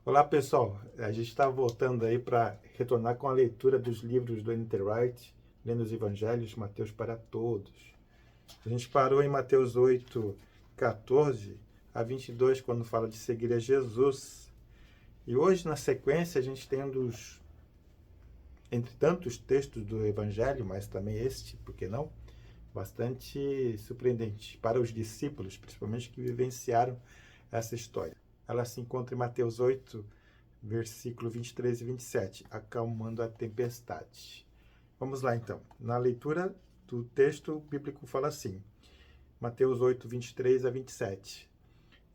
Olá pessoal, a gente está voltando aí para retornar com a leitura dos livros do N.T. Wright, lendo os Evangelhos, Mateus para todos. A gente parou em Mateus 8, 14 a 22, quando fala de seguir a Jesus. E hoje, na sequência, a gente tem entre tantos textos do Evangelho, mas também este, por que não? Bastante surpreendente para os discípulos, principalmente que vivenciaram essa história. Ela se encontra em Mateus 8, versículo 23 e 27, acalmando a tempestade. Vamos lá então. Na leitura do texto bíblico fala assim, Mateus 8, 23 a 27.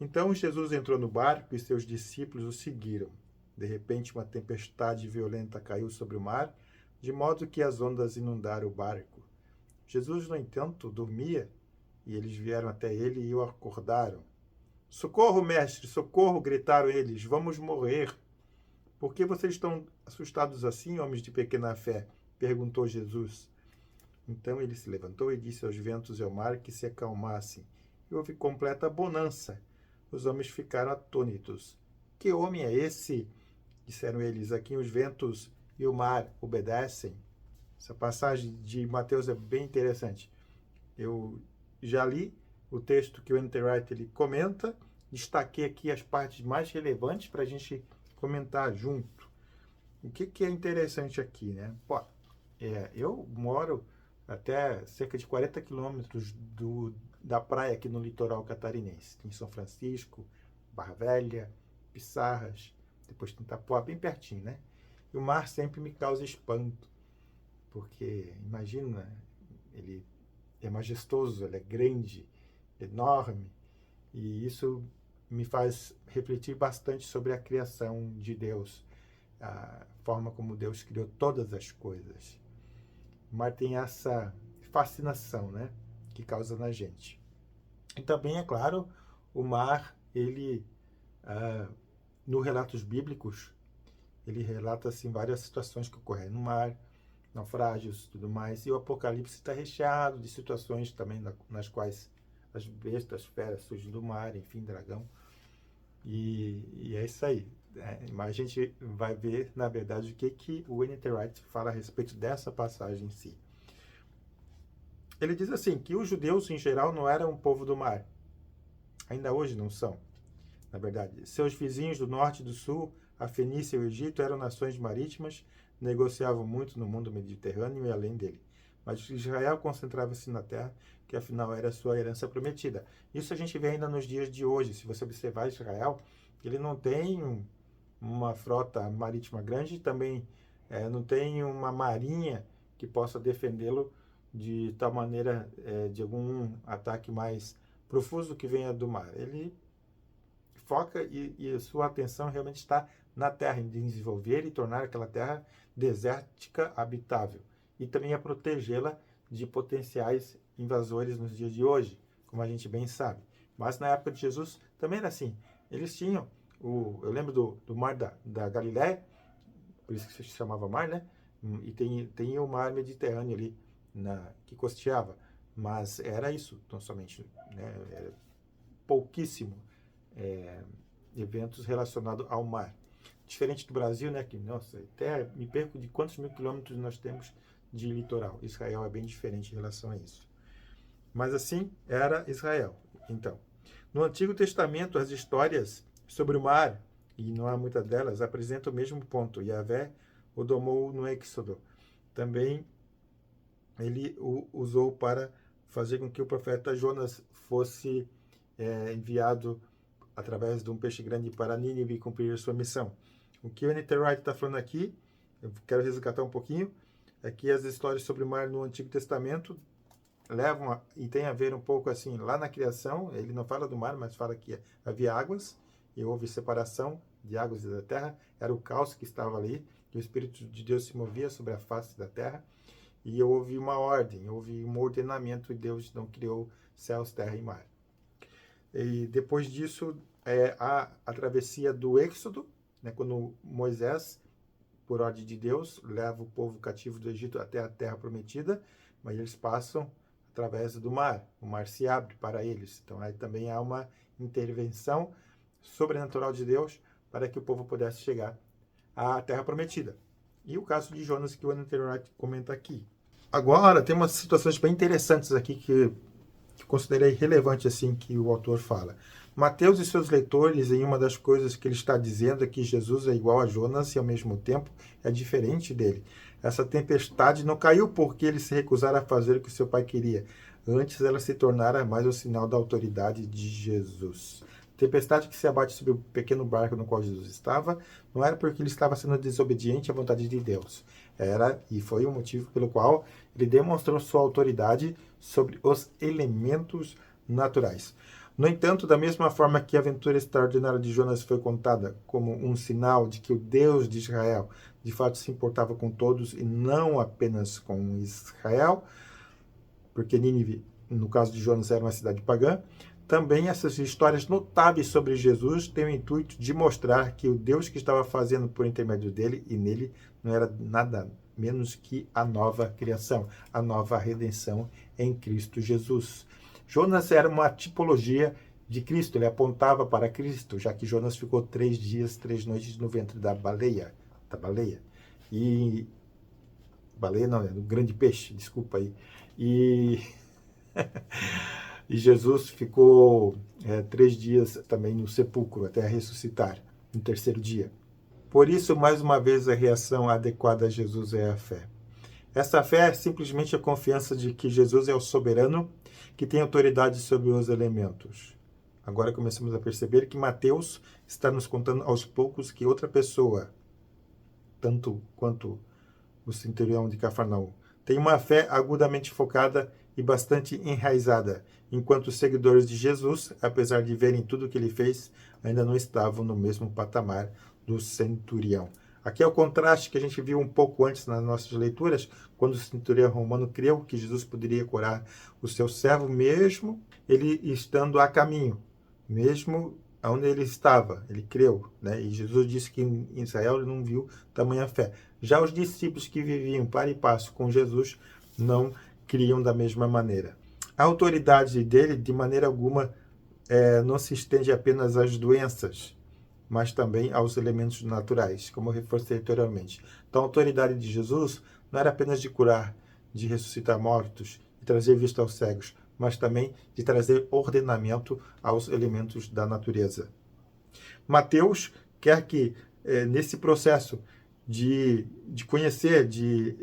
Então Jesus entrou no barco e seus discípulos o seguiram. De repente uma tempestade violenta caiu sobre o mar, de modo que as ondas inundaram o barco. Jesus, no entanto, dormia, e eles vieram até ele e o acordaram. Socorro, mestre, socorro, gritaram eles, vamos morrer. Por que vocês estão assustados assim, homens de pequena fé? Perguntou Jesus. Então ele se levantou e disse aos ventos e ao mar que se acalmassem. E houve completa bonança. Os homens ficaram atônitos. Que homem é esse? Disseram eles. Aqui os ventos e o mar obedecem. Essa passagem de Mateus é bem interessante. Eu já li o texto que o N.T. Wright ele comenta, destaquei aqui as partes mais relevantes para a gente comentar junto. O que é interessante aqui, né? Pô, eu moro até cerca de 40 quilômetros da praia aqui no litoral catarinense. Tem São Francisco, Barra Velha, Pissarras, depois tem Itapuá, bem pertinho, né? E o mar sempre me causa espanto, porque imagina, ele é majestoso, ele é grande, enorme, e isso me faz refletir bastante sobre a criação de Deus, a forma como Deus criou todas as coisas. O mar tem essa fascinação, né, que causa na gente. E também, é claro, o mar, ele, nos relatos bíblicos, ele relata assim, várias situações que ocorrem no mar, naufrágios, tudo mais. E o Apocalipse está recheado de situações também nas quais as bestas, feras surgem do mar, enfim, dragão. E é isso aí. Mas a gente vai ver, na verdade, o que o N.T. Wright fala a respeito dessa passagem em si. Ele diz assim, que os judeus, em geral, não eram um povo do mar. Ainda hoje não são, na verdade. Seus vizinhos do norte e do sul, a Fenícia e o Egito, eram nações marítimas, negociavam muito no mundo mediterrâneo e além dele. Mas Israel concentrava-se na terra, que afinal era a sua herança prometida. Isso a gente vê ainda nos dias de hoje. Se você observar Israel, ele não tem uma frota marítima grande, também não tem uma marinha que possa defendê-lo de tal maneira de algum ataque mais profuso que venha do mar. Ele foca e sua atenção realmente está na terra, em desenvolver e tornar aquela terra desértica habitável. E também a protegê-la de potenciais invasores nos dias de hoje, como a gente bem sabe. Mas na época de Jesus também era assim. Eles tinham, eu lembro do mar da Galiléia, por isso que se chamava mar, né? E tem o mar Mediterrâneo ali, que costeava. Mas era isso, tão somente, né? Era pouquíssimo eventos relacionados ao mar. Diferente do Brasil, né, que, nossa, até me perco de quantos mil quilômetros nós temos de litoral. Israel é bem diferente em relação a isso. Mas assim era Israel. Então, no Antigo Testamento, as histórias sobre o mar, e não há muitas delas, apresentam o mesmo ponto. Yahvé o domou no Êxodo. Também ele o usou para fazer com que o profeta Jonas fosse enviado através de um peixe grande para Nínive cumprir a sua missão. O que o N.T. Wright está falando aqui, eu quero resgatar um pouquinho, é que as histórias sobre o mar no Antigo Testamento levam e tem a ver um pouco assim, lá na criação, ele não fala do mar, mas fala que havia águas e houve separação de águas e da terra, era o caos que estava ali, que o Espírito de Deus se movia sobre a face da terra, e houve uma ordem, houve um ordenamento, e Deus não criou céus, terra e mar. E depois disso, a travessia do Êxodo, né, quando Moisés, por ordem de Deus, leva o povo cativo do Egito até a terra prometida, mas eles passam através do mar. O mar se abre para eles. Então aí também há uma intervenção sobrenatural de Deus para que o povo pudesse chegar à Terra Prometida. E o caso de Jonas, que o Internet comenta aqui. Agora, tem umas situações bem interessantes aqui que considerei relevante assim que o autor fala. Mateus e seus leitores, em uma das coisas que ele está dizendo é que Jesus é igual a Jonas e ao mesmo tempo é diferente dele. Essa tempestade não caiu porque ele se recusara a fazer o que seu pai queria. Antes ela se tornara mais o sinal da autoridade de Jesus. A tempestade que se abate sobre o pequeno barco no qual Jesus estava não era porque ele estava sendo desobediente à vontade de Deus. E foi o motivo pelo qual ele demonstrou sua autoridade sobre os elementos naturais. No entanto, da mesma forma que a aventura extraordinária de Jonas foi contada como um sinal de que o Deus de Israel de fato se importava com todos e não apenas com Israel, porque Nínive, no caso de Jonas, era uma cidade pagã, também essas histórias notáveis sobre Jesus têm o intuito de mostrar que o Deus que estava fazendo por intermédio dele e nele não era nada menos que a nova criação, a nova redenção em Cristo Jesus. Jonas era uma tipologia de Cristo, ele apontava para Cristo, já que Jonas ficou 3 dias, 3 noites no ventre da baleia. E baleia não, é do grande peixe, desculpa aí. E Jesus ficou 3 dias também no sepulcro, até ressuscitar, no 3º dia. Por isso, mais uma vez, a reação adequada a Jesus é a fé. Essa fé é simplesmente a confiança de que Jesus é o soberano, que tem autoridade sobre os elementos. Agora começamos a perceber que Mateus está nos contando aos poucos que outra pessoa, tanto quanto o centurião de Cafarnaum, tem uma fé agudamente focada e bastante enraizada, enquanto os seguidores de Jesus, apesar de verem tudo o que ele fez, ainda não estavam no mesmo patamar do centurião. Aqui é o contraste que a gente viu um pouco antes nas nossas leituras, quando o centurião romano creu que Jesus poderia curar o seu servo, mesmo ele estando a caminho, mesmo onde ele estava, ele creu, né? E Jesus disse que em Israel ele não viu tamanha fé. Já os discípulos que viviam para e passo com Jesus não criam da mesma maneira. A autoridade dele, de maneira alguma, não se estende apenas às doenças, mas também aos elementos naturais, como eu reforcei anteriormente. Então, a autoridade de Jesus não era apenas de curar, de ressuscitar mortos e trazer vista aos cegos, mas também de trazer ordenamento aos elementos da natureza. Mateus quer que, nesse processo de conhecer, de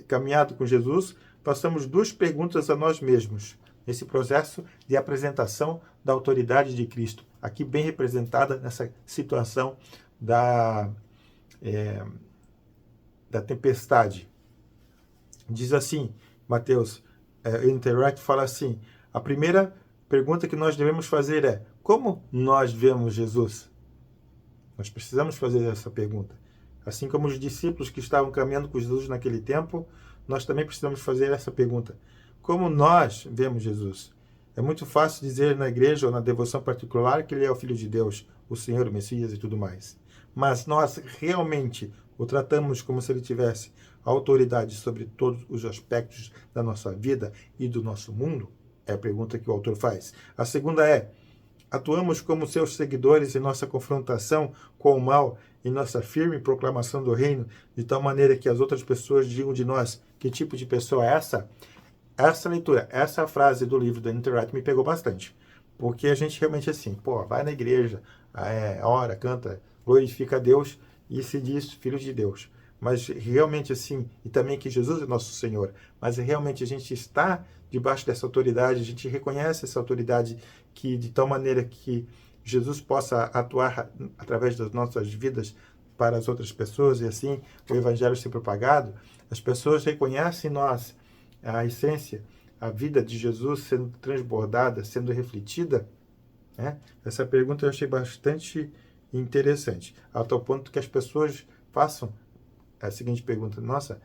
caminhado com Jesus, façamos 2 perguntas a nós mesmos, nesse processo de apresentação da autoridade de Cristo, aqui bem representada nessa situação da tempestade. Diz assim, Mateus, Interact fala assim, a primeira pergunta que nós devemos fazer é, como nós vemos Jesus? Nós precisamos fazer essa pergunta. Assim como os discípulos que estavam caminhando com Jesus naquele tempo, nós também precisamos fazer essa pergunta. Como nós vemos Jesus? É muito fácil dizer na igreja ou na devoção particular que ele é o Filho de Deus, o Senhor, o Messias e tudo mais. Mas nós realmente o tratamos como se ele tivesse autoridade sobre todos os aspectos da nossa vida e do nosso mundo? É a pergunta que o autor faz. A segunda é, atuamos como seus seguidores em nossa confrontação com o mal, em nossa firme proclamação do reino, de tal maneira que as outras pessoas digam de nós, que tipo de pessoa é essa? Essa leitura, essa frase do livro do Interact me pegou bastante. Porque a gente realmente assim, vai na igreja, ora, canta, glorifica a Deus e se diz filho de Deus. Mas realmente assim, e também que Jesus é nosso Senhor, mas realmente a gente está debaixo dessa autoridade, a gente reconhece essa autoridade que de tal maneira que Jesus possa atuar através das nossas vidas para as outras pessoas e assim o evangelho ser propagado, as pessoas reconhecem em nós a essência, a vida de Jesus sendo transbordada, sendo refletida, né? Essa pergunta eu achei bastante interessante, a tal ponto que as pessoas façam a seguinte pergunta, nossa,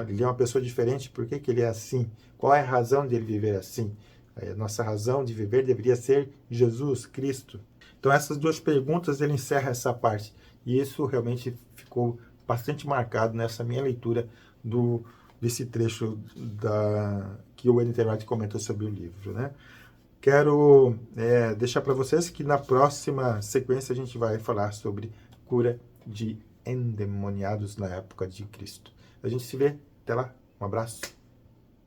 ele é uma pessoa diferente, por que ele é assim? Qual é a razão de ele viver assim? A nossa razão de viver deveria ser Jesus, Cristo. Então essas 2 perguntas ele encerra essa parte, e isso realmente ficou bastante marcado nessa minha leitura desse trecho que o Internet comenta sobre o livro, né? Quero deixar para vocês que na próxima sequência a gente vai falar sobre cura de endemoniados na época de Cristo. A gente se vê. Até lá. Um abraço.